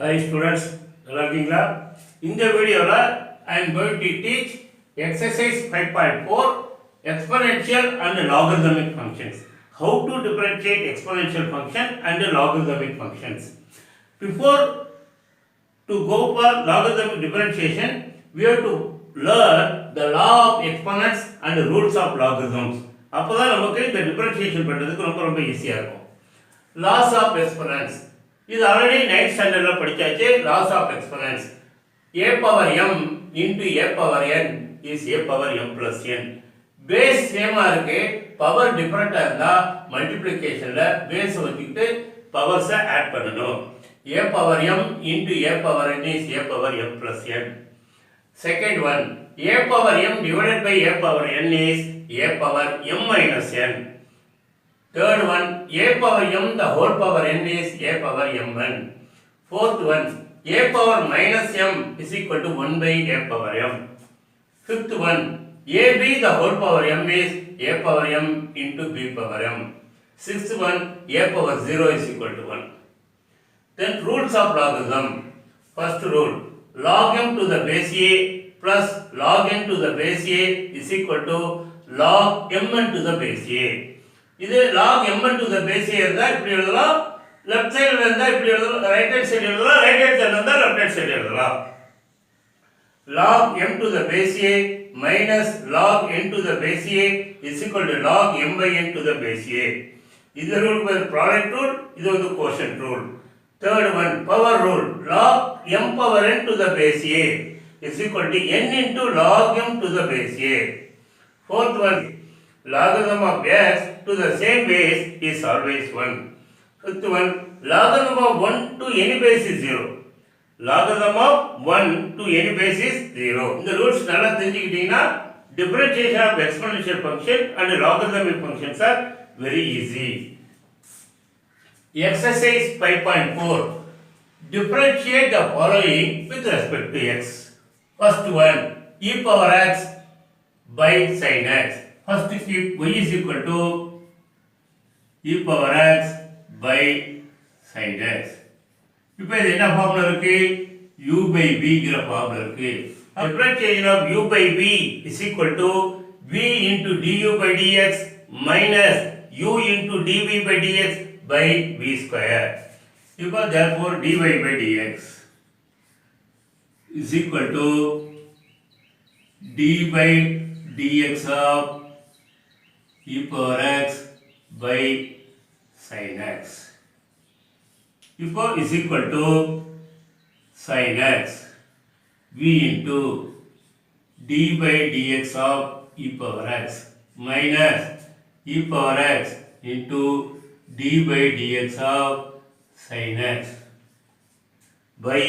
Hi students, நல்லா இருக்கீங்களா? இந்த வீடியோல I am going to teach exercise 5.4 exponential and logarithmic functions. How to differentiate exponential function and logarithmic functions. Before to go for logarithmic differentiation, we have to learn the law of exponents and rules of logarithms. அப்பதான் நமக்கு இந்த differentiation பண்றதுக்கு ரொம்ப ஈஸியா இருக்கும். Laws of exponents. இது already 9th ஸ்டாண்டர்ட்ல படிச்சாச்சு. Laws of exponents. a power m into a power n is a power m plus n. பேஸ் சேமா இருக்கு, பவர் டிஃபரண்டா இருந்தா மல்டிப்ளிகேஷன்ல பேஸ் வச்சுக்கிட்டு பவர்ஸ ஆட் பண்ணணும். a power m into a power n is a power m plus n. Second one, a power m divided by a power n is a power m minus n. Third one, a power m the whole power n is a power m1. Fourth one, a power minus m is equal to 1 by a power m. Fifth one, ab the whole power m is a power m into b power m. Sixth one, a power 0 is equal to 1. Then rules of logarithm. First rule, log m to the base a plus log n to the base a is equal to log mn to the base a. இது log mn to the base a இருந்தா இப்படி எழுதலாம், left சைடுல இருந்தா இப்படி எழுதலாம், right hand side எழுதலாம், right hand சைடுல இருந்தா லெஃப்ட் ஹேண்ட் சைடு எழுதலாம். log m to the base a minus log n to the base a is equal to log m by n to the base a. இது rule by product rule, இது வந்து quotient rule. Third one, power rule, log m power n to the base a is equal to n into log m to the base a. Fourth one, logarithm of x to the same base is always 1. Fifth one, logarithm of 1 to any base is 0. Logarithm of 1 to any base is 0. இந்த rules நல்லா தெரிஞ்சுக்கிட்டீங்கன்னா differentiation of exponential function and logarithmic functions are very easy. Exercise 5.4, differentiate the following with respect to x. First one, e power x by sin x. First keep y is equal to e power x by sin x. இப்போ இது என்ன formula இருக்கு? u by b ங்கிற formula இருக்கு. Differentiation of u by b is equal to v into du by dx minus u into dv by dx by v square. இப்போ therefore dy by dx is equal to d by dx of e power x by sin x. இப்போ is equal to sin x v into d by dx of e power x minus e power x into d by dx of sin x by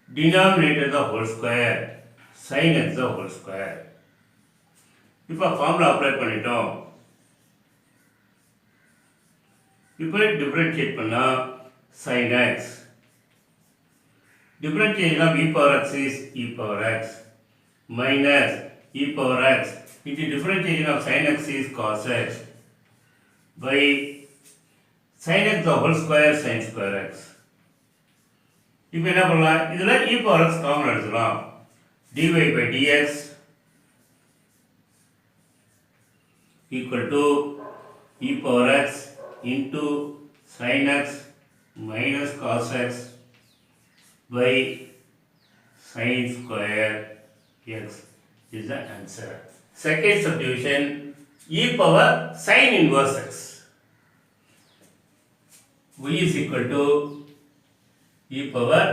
denominator the whole square sin x the whole square. இப்போ formula apply பண்ணிட்டோம். இப்போ differentiate பண்ணா sin x, differentiation of e power x is e power x minus e power x into differentiation of sin x is cos x by sin x the whole square sin square x. இப்போ என்ன பண்ணலாம்? இதுல e power x common எடுத்துக்கலாம். dy by dx equal to e power x into sin x minus cos x by sin square x is the answer. Second subdivision, e power sin inverse x. y is equal to e power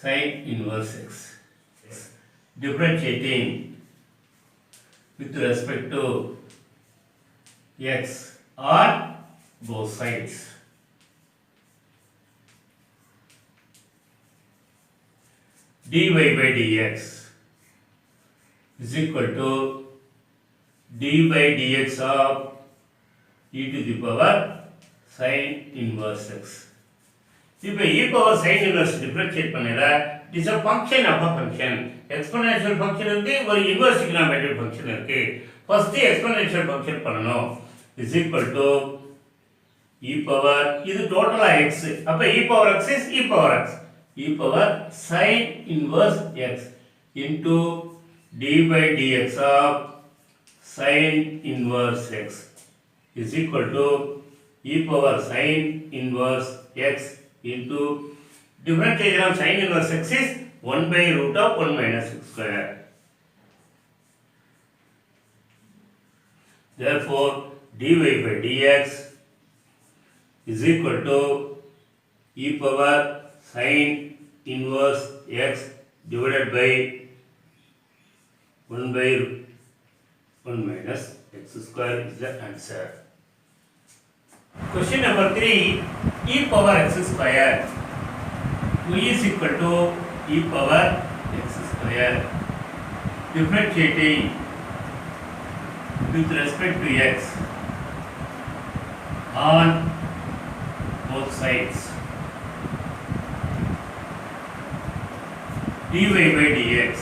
sin inverse x. Differentiating with respect to x on both sides. dy by dx is equal to d by dx of e to the power sin inverse x. இப்போ e power sin inverse differentiate பண்ணல, it is a function of a function. exponential function இருக்கு, ஒரு inverse trigonometric function இருக்கு. first exponential function பண்ணனும் is equal to e power இது டோட்டலா x. அப்ப e power x is e power x. e power sin inverse x into d by dx of sin inverse x is equal to e power sin inverse x into differentiation of sin inverse x is 1 by root of 1 minus x square. Therefore, dy by dx is equal to e power sin inverse x divided by 1 by 1 minus x square is the answer. Question number 3, e power x square. Y is equal to e power x square. Differentiating with respect to x on both sides. dy by dx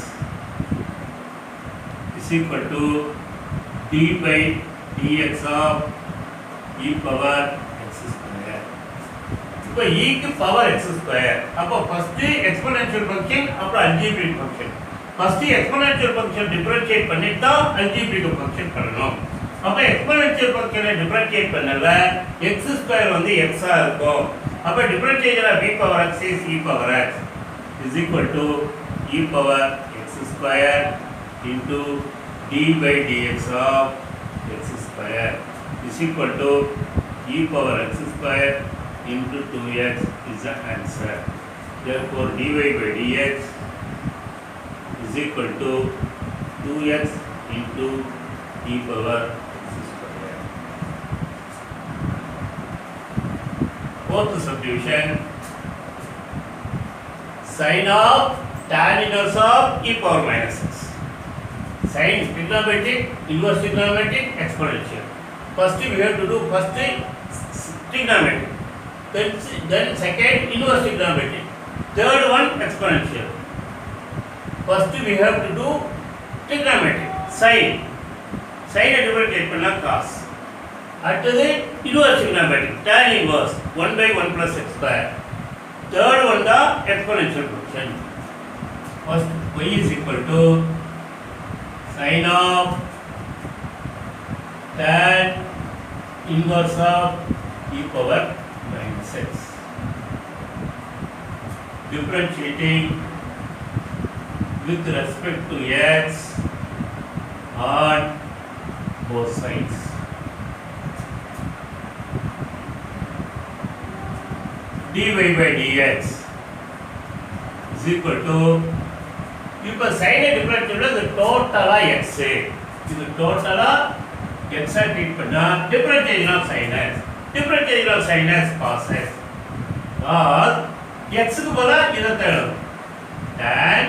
is equal to d by dx of e power x square. இப்போ e க்கு power x square. அப்போ first exponential function அப்புறம் algebraic function. first exponential function differentiate பண்ணிட்டா algebraic function பண்ணனும். அப்ப exponential function differentiate பண்ணல x square வந்து x ஆ இருக்கும். அப்ப differentiation of e power x is e power x is equal to e power x square into d by dx of x square is equal to e power x square into 2x is the answer. Therefore, dy by dx is equal to 2x into e power x square. Fourth subdivision, sin of tan inverse of e power minus x. Sin trigonometric, inverse trigonometric, exponential. First we have to do trigonometric. Then second inverse trigonometric. Third one exponential. First we have to do trigonometric. Sin. Sin differentiate பண்ணா cos. அடுத்தது inverse trigonometric. Tan inverse 1 by 1 plus x square. Third one தான் exponential function. First y is equal to sin of tan inverse of e power minus x. Differentiating with respect to x on both sides. dy by dx is equal to இப்போ sin differentiate இது டோட்டலா x. இது டோட்டலா x ஆ treat பண்ணா differentiation of sin x. differentiation of sin x cos x. or x க்கு பதிலா இத தேடணும். tan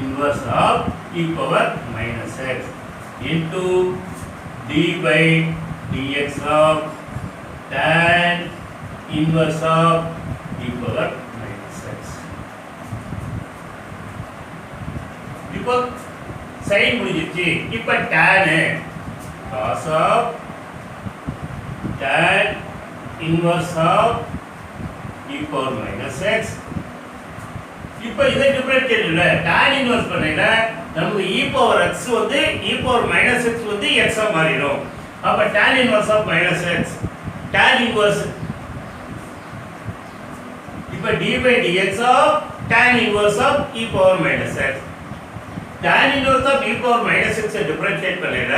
inverse of e power minus x into d by dx of tan inverse of e power minus x. இப்போ sin முடிஞ்சிருச்சு. இப்போ tan cos of tan inverse of e power minus x. இப்போ இதை differentiate இல்ல tan inverse பண்ணையில நமக்கு e power x வந்து e power minus x வந்து x ஆ மாறிடும். அப்ப tan inverse of minus x tan inverse இப்போ d by dx of tan inverse of e power minus x. tan inverse of e power minus x differentiate பண்ணையில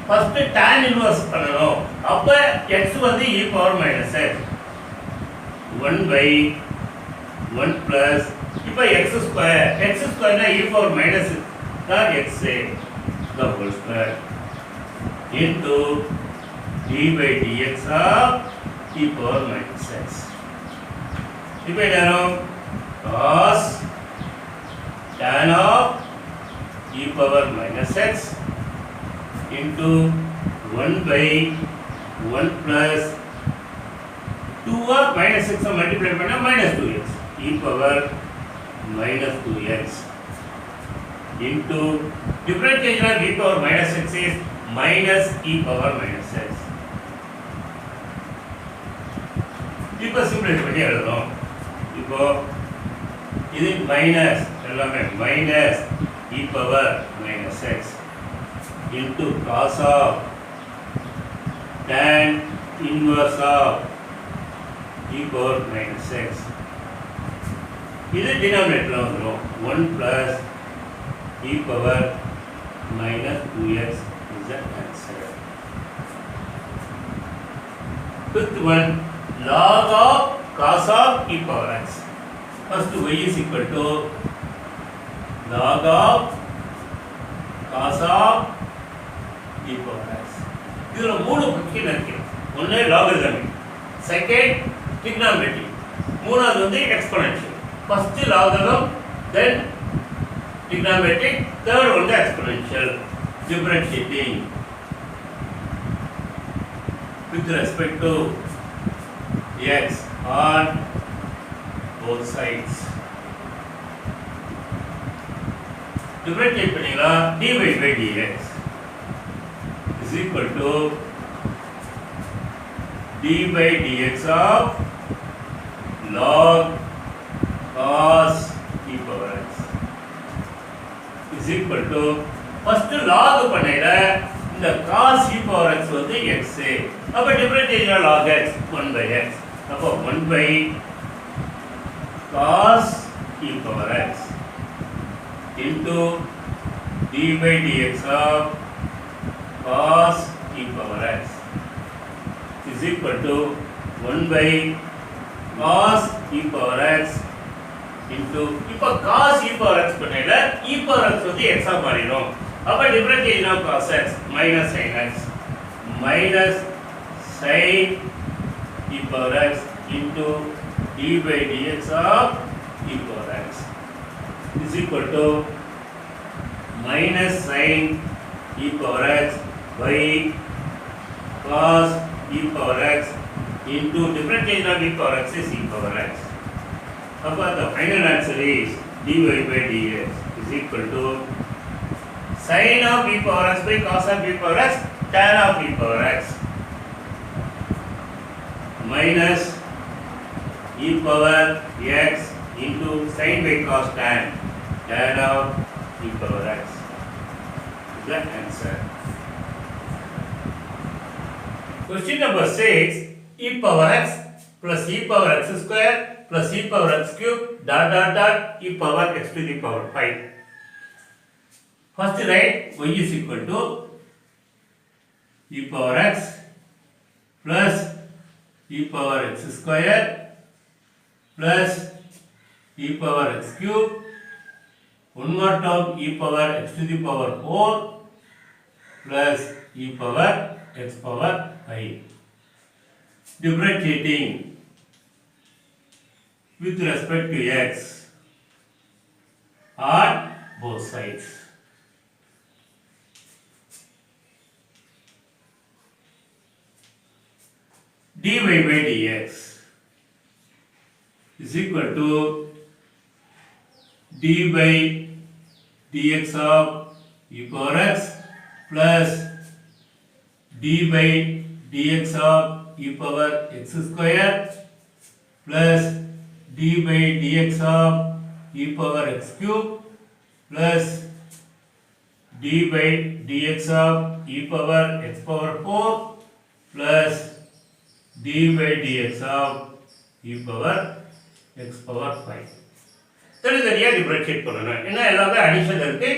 first tan inverse பண்ணனும். அப்ப x வந்து e power minus x 1 by 1 plus இப்போ x square ना e power minus தான் x the whole square into d by dx of e power minus x. இப்போ என்ன cos tan of e power minus x into 1 by 1 plus 2 of minus x multiply பண்ணா minus 2x e power minus 2x into differentiation of e power minus x is minus e power minus x. இப்போ simplify பண்ணி எழுதணும். இப்போ இது minus எல்லாமே minus e power minus x into cos of tan inverse of e power minus x. இது டினாமினேட்டரில் வந்துடும். 1 plus e power minus 2x is the answer. Fifth one, log of cos of e power x. First y is equal to log of cos of e power x. இதுல மூணு பக்கம் இருக்கு. ஒண்ணு logarithmic, second trigonometric, மூணாவது வந்து exponential. First logarithm, then trigonometric, third one the exponential. Differentiating with respect to x on both sides. Differentiate பண்ணீங்களா dy by dx is equal to d by dx of log cos e power x is equal to first log பண்ணையில இந்த cos e power x வந்து x. அப்ப differentiation log x 1 by x. அப்போ 1 by cos e power x into d by dx of cos e power x is equal to 1 by cos e power x into இப்போ cos e power x பண்ணையில e power x வந்து x ஆ மாறிடும். அப்ப differentiation of cos x minus sin x minus sin e power x into d by dx of e power x is equal to minus sin e power x by cos e power x into differentiation of e power x is e power x. Appa the final answer is dy by dx is equal to sin of e power x by cos of e power x tan of e power x minus e power x into sin by cos tan of e power x is the answer. Question number 6, e power x plus e power x square plus e power x cube dot e power x to the power 5. First write y is equal to e power x plus e power x square plus e power x cube, one more term e power x to the power 4 plus e power x power 5. Differentiating with respect to x on both sides. dy by dx is equal to d by dx of e power x plus d by dx of e power x square plus d by dx of e power x cube plus d by dx of e power x power 4 plus d by dx of e power x power 5. தனித்தனியா differentiate பண்ணணும். ஏன்னா எல்லாமே addition இருக்கு,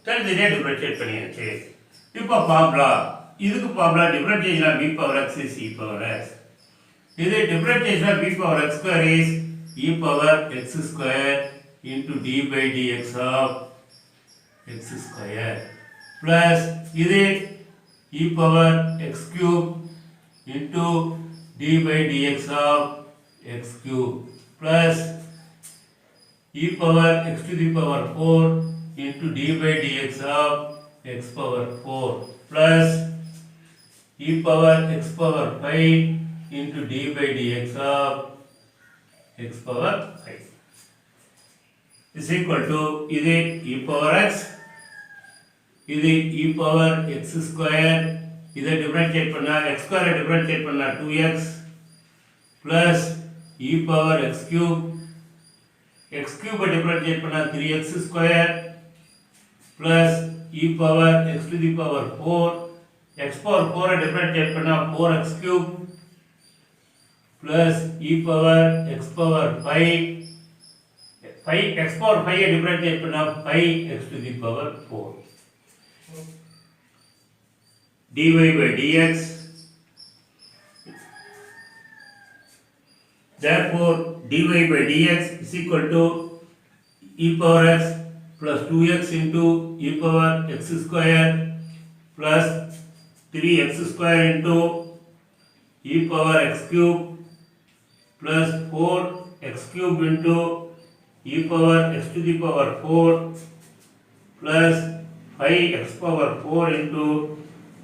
தனித்தனியா differentiate பண்ணியாச்சு. இப்போ formula, இதுக்கு formula differentiation of e power x is e power x. இது differentiation of e power x square is e power x square into d by dx of x square plus இது e power x cube into d by dx of x cube plus e power x to the power 4 into d by dx of x power 4 plus e power x power 5 into d by dx of x power 5 is equal to இது e power x, இது e power x square, இதை differentiate பண்ணா x square differentiate பண்ணா 2x plus e power x cube differentiate பண்ணா 3x square plus e power x to the power 4 x power 4 differentiate பண்ணா 4x cube plus e power x power 5 x power 5 differentiate பண்ணா 5x to the power 4 dy by dx. Therefore dy by dx is equal to e power x plus 2x into e power x square plus 3x square into e power x cube plus 4x cube into e power x to the power 4 plus 5x power 4 into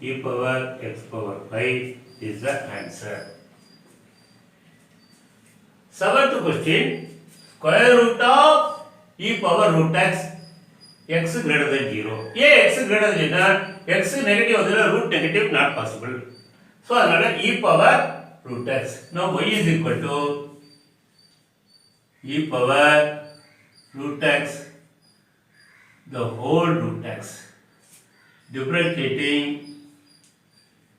e power x power 5 is the answer. Seventh question, square root of e power root x x greater than 0. Yeah, x greater than 0, x negative or root negative not possible. So, another e power root x. Now, y is equal to e power root x, the whole root x, differentiating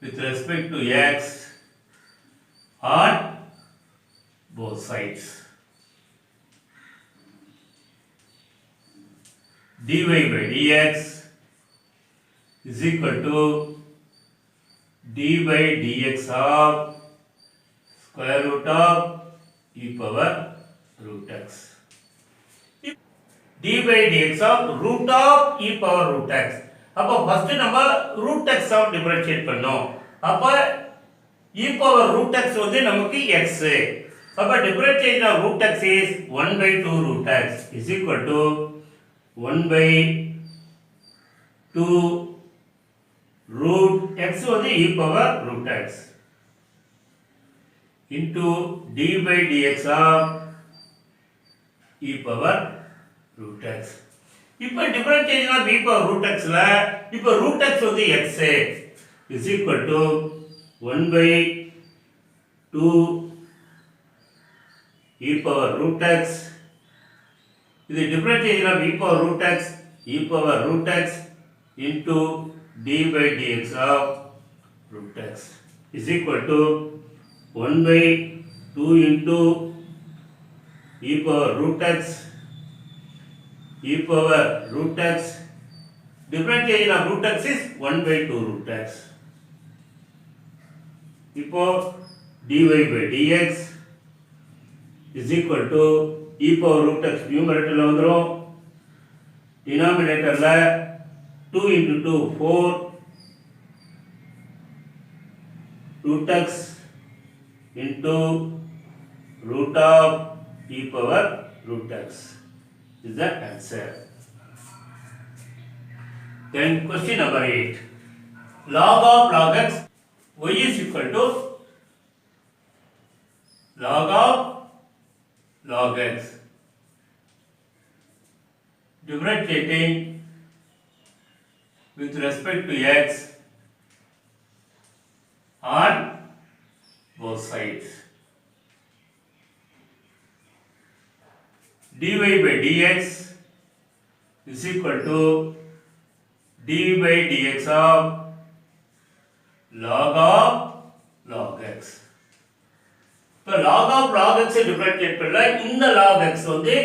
with respect to x on both sides. dy by dx is equal to d by dx of square root of e power root x. d by dx of root of e power root x. அப்போ first நம்ம root x of differentiate பண்ணோம். அப்போ e power root x வந்து நமக்கு x. அப்போ differentiation of root x is 1 by 2 root x is equal to 1 by 2 root x வந்து e power root x into d by dx of e power root x. இப்போ differentiation of e power root x ல இப்போ root x வந்து x is equal to 1 by 2 e power root x. இது differentiation of e power root x into d by dx of root x is equal to 1 by 2 into e power root x differentiation of root x is 1 by 2 root x. இப்போ dy by dx is equal to e power root x numeratorல வந்துரும், denominatorல 2 into 2 4 root x into root of e power root x is the answer. Then question number 8, log of log x, y is equal to log of log x, differentiating with respect to x on both sides. dy by dx is equal to d by dx of log x. இப்போ log of log x differentiate பண்ணல, இந்த log x வந்து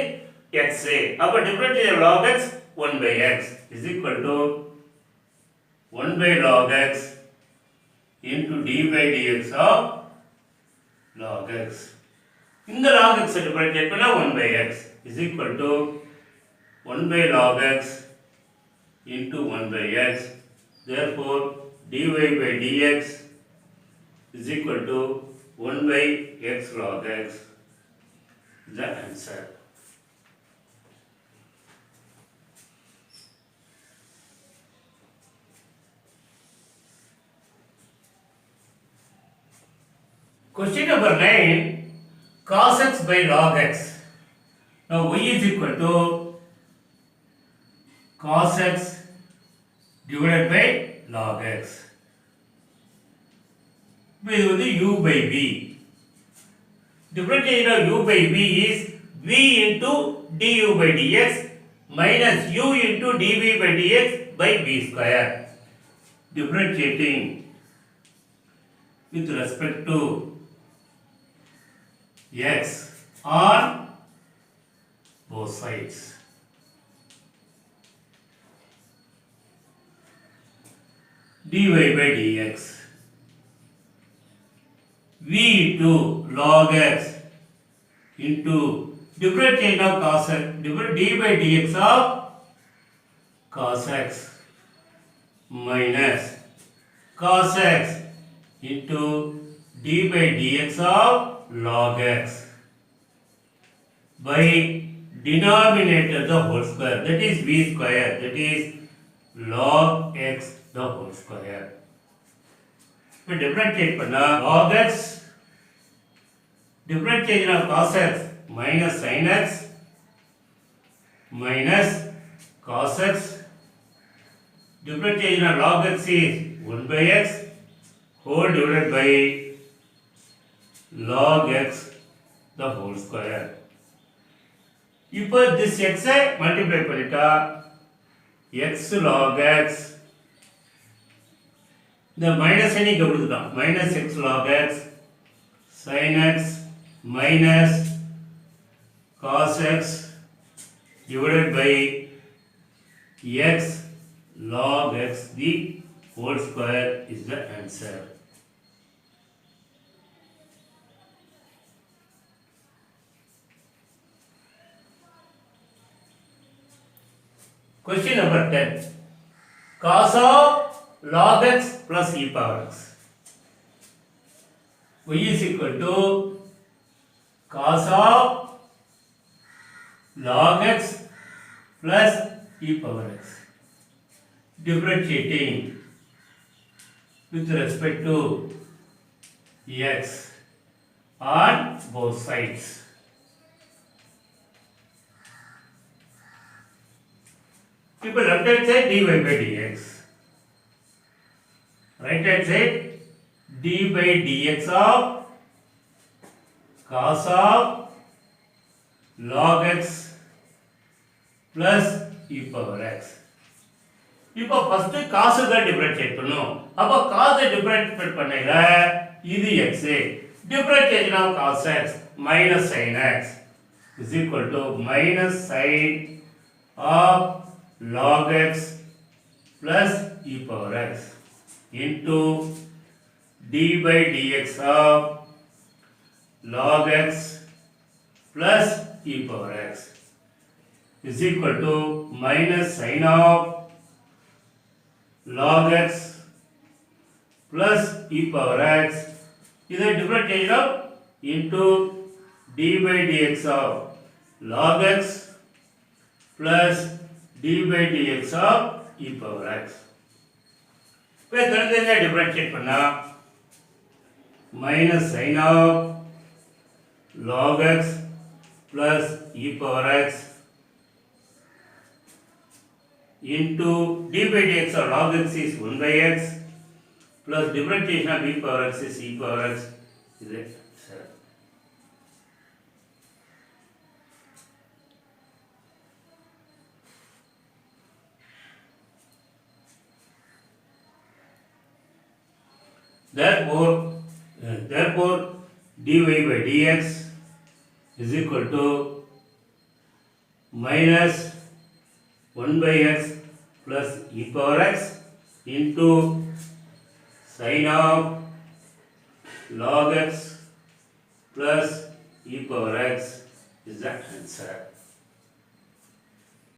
x. அப்போ differentiate log x 1 by x is equal to 1 by log x into d by dx of log x. இந்த log x differentiate பண்ணா 1 by x is equal to 1 by log x into 1 by x. Therefore, dy by dx is equal to 1 by x log x. The answer. Question number 9, cos x by log x. Now y is equal to cos x divided by log x. இது வந்து u by v. Differentiation of u by v is v into du by dx minus u into dv by dx by v square. Differentiating with respect to x on both sides. dy by dx v into log x into differentiation of cos x, d by dx of cos x minus cos x into d by dx of log x by denominator the whole square, that is v square, that is log x the whole square. இப்போ differentiate பண்ணா log x differentiation of cos x minus sin x minus cos x differentiation of log x is 1 by x whole divided by log x the whole square. இப்போ this x I multiply பண்ணிட்டா x log x இந்த minus அணி இங்கே கொடுத்துட்டோம் minus x log x sin x minus cos x divided by x log x the whole square is the answer. Question number 10. Cos of log x plus e power x. Y is equal to cos of log x plus e power x. Differentiating with respect to x on both sides. People left hand side dy by dx, right hand side d by dx of cos of log x plus e power x. இப்போ first cos க்கு differentiate பண்ணனும். அப்ப cos ஐ differentiate பண்ணையில இது x differentiation of cos x minus sin x is equal to minus sin of log x plus e power x into d by dx of log x plus e power x is equal to minus sin of log x plus e power x is a differentiation of into d by dx of log x plus d by dx of e power x. இப்போ தனித்தனியா differentiate பண்ணா minus sin of log x plus e power x into d by dx of log x is 1 by x plus differentiation of e power x is e power x is it. Therefore dy by dx is equal to minus 1 by x plus e power x into sin of log x plus e power x is the answer.